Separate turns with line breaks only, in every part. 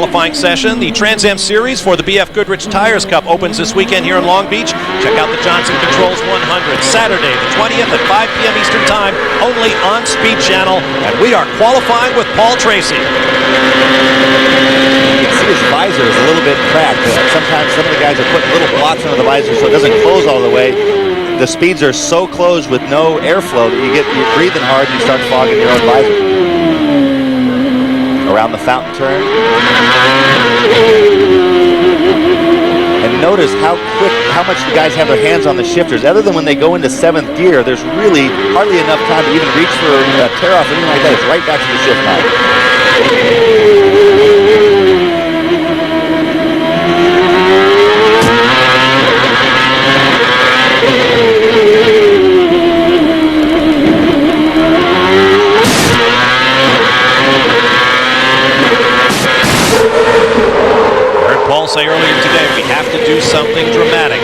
Qualifying session. The Trans Am Series for the BF Goodrich Tires Cup opens this weekend here in Long Beach. Check out the Johnson Controls 100 Saturday the 20th at 5 p.m. Eastern Time, only on Speed Channel, and we are qualifying with Paul Tracy.
You can see his visor is a little bit cracked. Sometimes some of the guys are putting little blocks under the visor so it doesn't close all the way. The speeds are so closed with no airflow that you're breathing hard and you start fogging your own visor. Around the fountain turn. And notice how much the guys have their hands on the shifters. Other than when they go into 7th gear, there's really hardly enough time to even reach for a tear off or anything like that. It's right back to the shift knob.
Paul say earlier today, we have to do something dramatic.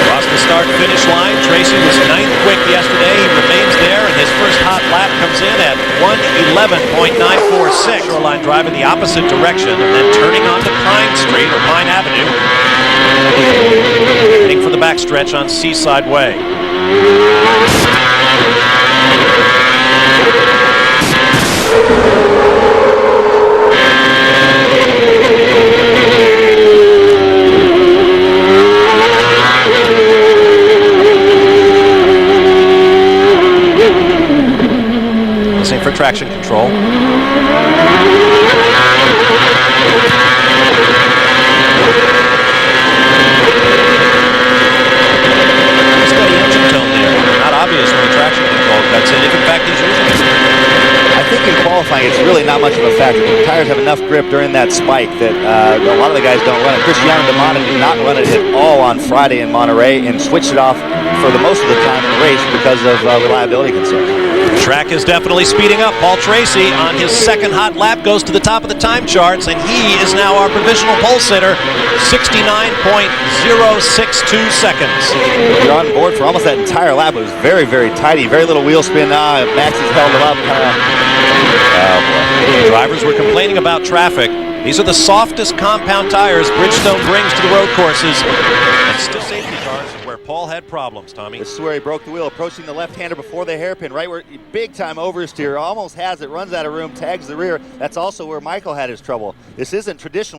Across the start-finish line, Tracy was 9th quick yesterday. He remains there, and his first hot lap comes in at 1:11.946. Shoreline drive in the opposite direction and then turning onto Pine Street or Pine Avenue. Heading for the backstretch on Seaside Way. Listening for traction control. Steady engine tone there. Not obvious when the traction control cuts in, if in fact he's using it.
I think in qualifying it's really not much of a factor. The tires have enough grip during that spike that a lot of the guys don't run it. Cristiano Demana did not run it at all on Friday in Monterey and switched it off for the most of the time in the race because of reliability concerns.
The track is definitely speeding up. Paul Tracy on his second hot lap goes to the top of the time charts, and he is now our provisional pole sitter, 69.062 seconds.
You're on board for almost that entire lap. It was very, very tidy. Very little wheel spin. Max has held him up. Oh boy.
Drivers were complaining about traffic. These are the softest compound tires Bridgestone brings to the road courses. And still safety cars is where Paul had problems, Tommy.
This is where he broke the wheel, approaching the left-hander before the hairpin, right where big time oversteer, almost has it, runs out of room, tags the rear. That's also where Michael had his trouble. This isn't traditional.